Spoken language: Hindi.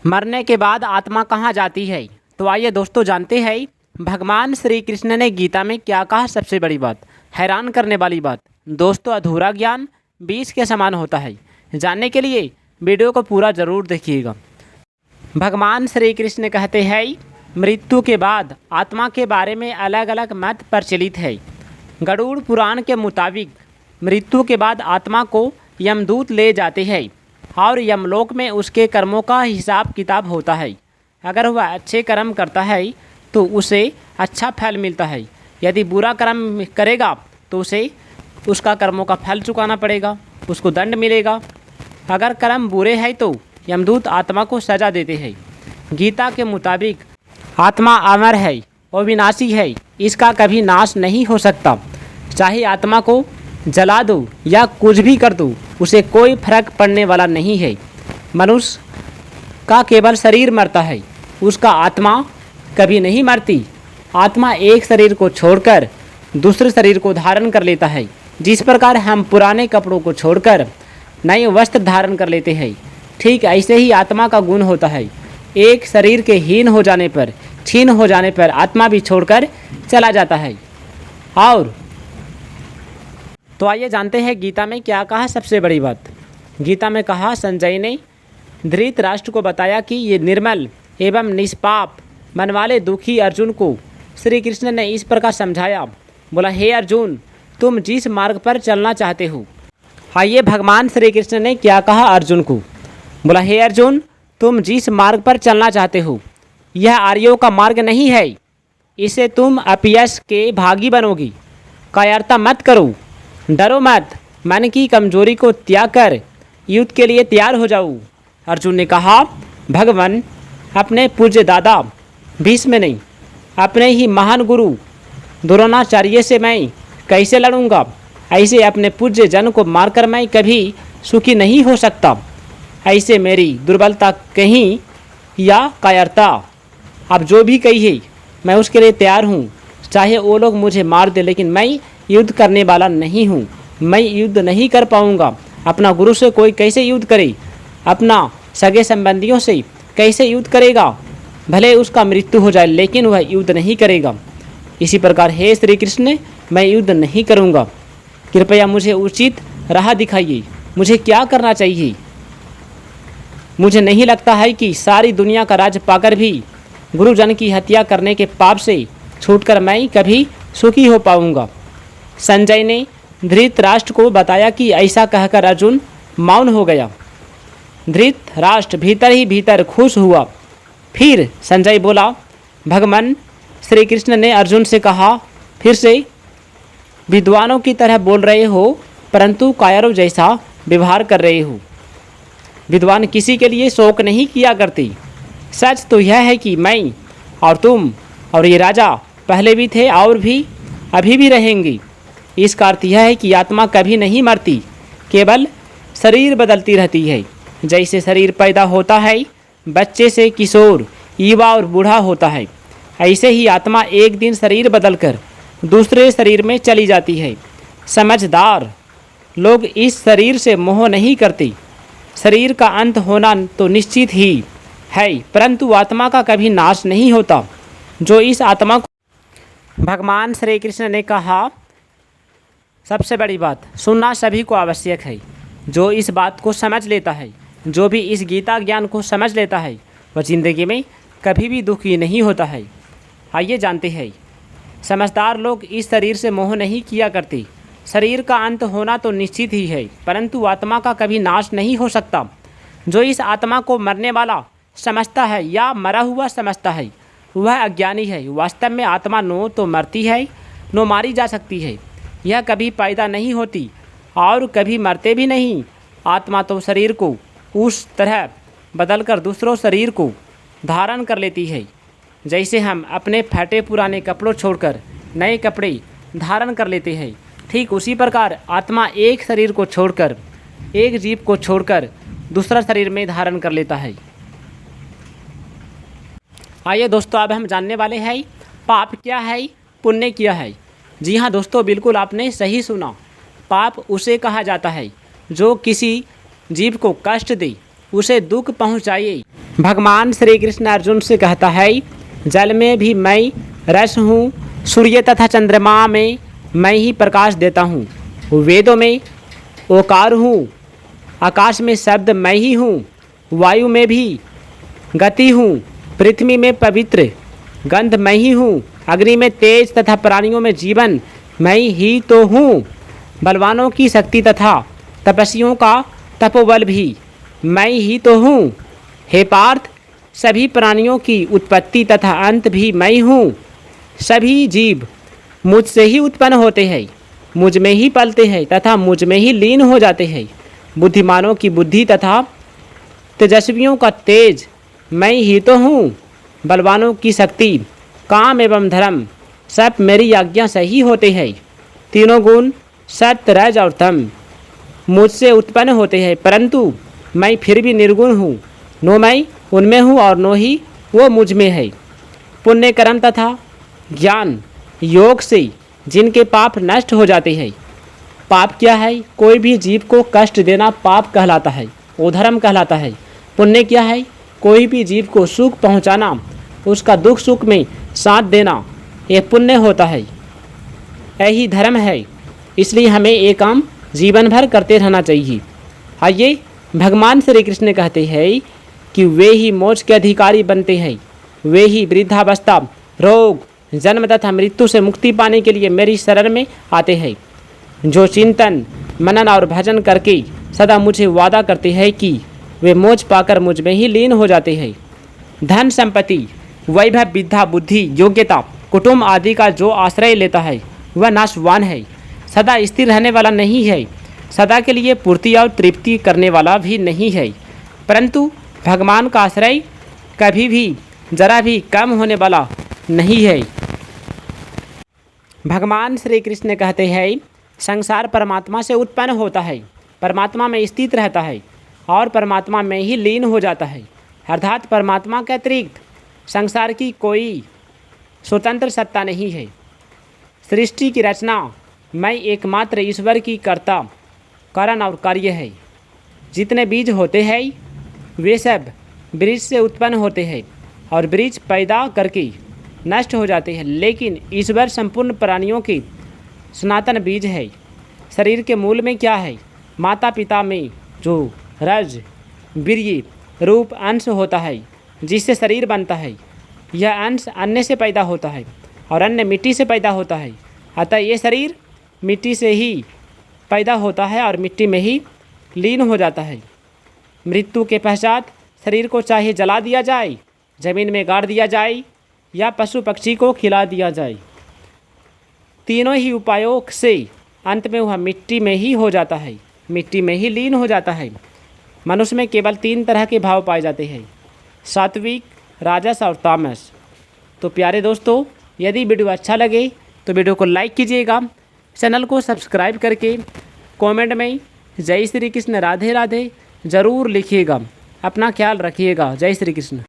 मरने के बाद आत्मा कहाँ जाती है? तो आइए दोस्तों जानते हैं भगवान श्री कृष्ण ने गीता में क्या कहा। सबसे बड़ी बात, हैरान करने वाली बात दोस्तों, अधूरा ज्ञान 20 के समान होता है। जानने के लिए वीडियो को पूरा ज़रूर देखिएगा। भगवान श्री कृष्ण कहते हैं मृत्यु के बाद आत्मा के बारे में अलग अलग मत प्रचलित है। गरुड़ पुराण के मुताबिक मृत्यु के बाद आत्मा को यमदूत ले जाते हैं और यमलोक में उसके कर्मों का हिसाब किताब होता है। अगर वह अच्छे कर्म करता है तो उसे अच्छा फल मिलता है, यदि बुरा कर्म करेगा तो उसे उसका कर्मों का फल चुकाना पड़ेगा, उसको दंड मिलेगा। अगर कर्म बुरे हैं तो यमदूत आत्मा को सज़ा देते हैं। गीता के मुताबिक आत्मा अमर है और विनाशी है, इसका कभी नाश नहीं हो सकता। चाहे आत्मा को जला दो या कुछ भी कर दो, उसे कोई फर्क पड़ने वाला नहीं है। मनुष्य का केवल शरीर मरता है, उसका आत्मा कभी नहीं मरती। आत्मा एक शरीर को छोड़कर दूसरे शरीर को धारण कर लेता है। जिस प्रकार हम पुराने कपड़ों को छोड़कर नए वस्त्र धारण कर लेते हैं, ठीक ऐसे ही आत्मा का गुण होता है। एक शरीर के हीन हो जाने पर, छीन हो जाने पर आत्मा भी छोड़कर चला जाता है। और तो आइए जानते हैं गीता में क्या कहा। सबसे बड़ी बात, गीता में कहा, संजय ने धृतराष्ट्र को बताया कि ये निर्मल एवं निष्पाप मन वाले दुखी अर्जुन को श्री कृष्ण ने इस प्रकार समझाया। बोला, हे अर्जुन, तुम जिस मार्ग पर चलना चाहते हो। आइए भगवान श्री कृष्ण ने क्या कहा अर्जुन को। बोला, हे अर्जुन, तुम जिस मार्ग पर चलना चाहते हो यह आर्यों का मार्ग नहीं है, इससे तुम अपयश के भागी बनोगी। कायरता मत करो, डरो मत, मन की कमजोरी को त्याग कर युद्ध के लिए तैयार हो जाओ। अर्जुन ने कहा, भगवान, अपने पूज्य दादा भीष्म नहीं, अपने ही महान गुरु द्रोणाचार्य से मैं कैसे लड़ूंगा? ऐसे अपने पूज्य जन को मारकर मैं कभी सुखी नहीं हो सकता। ऐसे मेरी दुर्बलता कहीं या कायरता अब जो भी कही है मैं उसके लिए तैयार हूँ। चाहे वो लोग मुझे मार दे, लेकिन मैं युद्ध करने वाला नहीं हूँ। मैं युद्ध नहीं कर पाऊँगा। अपना गुरु से कोई कैसे युद्ध करे? अपना सगे संबंधियों से कैसे युद्ध करेगा? भले उसका मृत्यु हो जाए लेकिन वह युद्ध नहीं करेगा। इसी प्रकार हे श्री कृष्ण, मैं युद्ध नहीं करूँगा। कृपया मुझे उचित राह दिखाइए, मुझे क्या करना चाहिए? मुझे नहीं लगता है कि सारी दुनिया का राज पाकर भी गुरुजन की हत्या करने के पाप से छूटकर मैं कभी सुखी हो पाऊँगा। संजय ने धृतराष्ट्र को बताया कि ऐसा कहकर अर्जुन मौन हो गया। धृतराष्ट्र भीतर ही भीतर खुश हुआ। फिर संजय बोला, भगवान श्री कृष्ण ने अर्जुन से कहा, फिर से विद्वानों की तरह बोल रहे हो परंतु कायरों जैसा व्यवहार कर रहे हो। विद्वान किसी के लिए शोक नहीं किया करती। सच तो यह है कि मैं और तुम और ये राजा पहले भी थे और भी अभी भी रहेंगे। इसका अर्थ यह है कि आत्मा कभी नहीं मरती, केवल शरीर बदलती रहती है। जैसे शरीर पैदा होता है, बच्चे से किशोर, युवा और बूढ़ा होता है, ऐसे ही आत्मा एक दिन शरीर बदलकर दूसरे शरीर में चली जाती है। समझदार लोग इस शरीर से मोह नहीं करते। शरीर का अंत होना तो निश्चित ही है, परंतु आत्मा का कभी नाश नहीं होता। जो इस आत्मा को भगवान श्री कृष्ण ने कहा, सबसे बड़ी बात सुनना सभी को आवश्यक है। जो इस बात को समझ लेता है, जो भी इस गीता ज्ञान को समझ लेता है, वह जिंदगी में कभी भी दुखी नहीं होता है। आइए जानते हैं, समझदार लोग इस शरीर से मोह नहीं किया करते। शरीर का अंत होना तो निश्चित ही है, परंतु आत्मा का कभी नाश नहीं हो सकता। जो इस आत्मा को मरने वाला समझता है या मरा हुआ समझता है, वह अज्ञानी है। वास्तव में आत्मा नो तो मरती है, नो मारी जा सकती है। यह कभी पैदा नहीं होती और कभी मरते भी नहीं। आत्मा तो शरीर को उस तरह बदलकर दूसरों शरीर को धारण कर लेती है, जैसे हम अपने फटे पुराने कपड़ों छोड़कर नए कपड़े धारण कर लेते हैं। ठीक उसी प्रकार आत्मा एक शरीर को छोड़कर, एक जीव को छोड़कर दूसरा शरीर में धारण कर लेता है। आइए दोस्तों, अब हम जानने वाले हैं पाप क्या है, पुण्य क्या है। जी हाँ दोस्तों, बिल्कुल आपने सही सुना। पाप उसे कहा जाता है जो किसी जीव को कष्ट दे, उसे दुख पहुँचाए भगवान श्री कृष्ण अर्जुन से कहता है, जल में भी मैं रस हूँ, सूर्य तथा चंद्रमा में मैं ही प्रकाश देता हूँ, वेदों में ओकार हूँ, आकाश में शब्द मैं ही हूँ, वायु में भी गति हूँ, पृथ्वी में पवित्र गंध मैं ही हूँ, अग्नि में तेज तथा प्राणियों में जीवन मैं ही तो हूँ, बलवानों की शक्ति तथा तपस्वियों का तपोबल भी मैं ही तो हूँ। हे पार्थ, सभी प्राणियों की उत्पत्ति तथा अंत भी मैं हूँ। सभी जीव मुझसे ही उत्पन्न होते हैं, मुझ में ही पलते हैं तथा मुझ में ही लीन हो जाते हैं। बुद्धिमानों की बुद्धि तथा तेजस्वियों का तेज मैं ही तो हूँ। बलवानों की शक्ति, काम एवं धर्म सब मेरी आज्ञा से ही होते हैं। तीनों गुण सत्य, रज और तम मुझसे उत्पन्न होते हैं, परंतु मैं फिर भी निर्गुण हूँ। नो मैं उनमें हूँ और नो ही वो मुझ में है। पुण्य कर्म तथा ज्ञान योग से जिनके पाप नष्ट हो जाते हैं। पाप क्या है? कोई भी जीव को कष्ट देना पाप कहलाता है, वो धर्म कहलाता है। पुण्य क्या है? कोई भी जीव को सुख पहुँचाना, उसका दुख सुख में साथ देना, ये पुण्य होता है, यही धर्म है। इसलिए हमें ये काम जीवन भर करते रहना चाहिए। आइए, भगवान श्री कृष्ण कहते हैं कि वे ही मोक्ष के अधिकारी बनते हैं, वे ही वृद्धावस्था, रोग, जन्म तथा मृत्यु से मुक्ति पाने के लिए मेरी शरण में आते हैं। जो चिंतन, मनन और भजन करके सदा मुझे वादा करते हैं कि वे मोक्ष पाकर मुझ में ही लीन हो जाते हैं। धन संपत्ति, वैभव, विद्या, बुद्धि, योग्यता, कुटुंब आदि का जो आश्रय लेता है वह नाशवान है, सदा स्थिर रहने वाला नहीं है, सदा के लिए पूर्ति और तृप्ति करने वाला भी नहीं है। परंतु भगवान का आश्रय कभी भी जरा भी कम होने वाला नहीं है। भगवान श्री कृष्ण कहते हैं, संसार परमात्मा से उत्पन्न होता है, परमात्मा में स्थित रहता है और परमात्मा में ही लीन हो जाता है। अर्थात परमात्मा के अतिरिक्त संसार की कोई स्वतंत्र सत्ता नहीं है। सृष्टि की रचना मैं एकमात्र ईश्वर की कर्ता, कारण और कार्य है। जितने बीज होते हैं वे सब बीज से उत्पन्न होते हैं और बीज पैदा करके नष्ट हो जाते हैं, लेकिन ईश्वर संपूर्ण प्राणियों के सनातन बीज है। शरीर के मूल में क्या है? माता पिता में जो रज, वीर्य रूप अंश होता है जिससे शरीर बनता है, यह अंश अन्न से पैदा होता है और अन्न मिट्टी से पैदा होता है। अतः ये शरीर मिट्टी से ही पैदा होता है और मिट्टी में ही लीन हो जाता है। मृत्यु के पश्चात शरीर को चाहे जला दिया जाए, जमीन में गाड़ दिया जाए या पशु पक्षी को खिला दिया जाए, तीनों ही उपायों से अंत में वह मिट्टी में ही हो जाता है, मिट्टी में ही लीन हो जाता है। मनुष्य में केवल 3 तरह के भाव पाए जाते हैं, सात्विक, राजस और तामस। तो प्यारे दोस्तों, यदि वीडियो अच्छा लगे तो वीडियो को लाइक कीजिएगा, चैनल को सब्सक्राइब करके कमेंट में जय श्री कृष्ण, राधे राधे ज़रूर लिखिएगा। अपना ख्याल रखिएगा। जय श्री कृष्ण।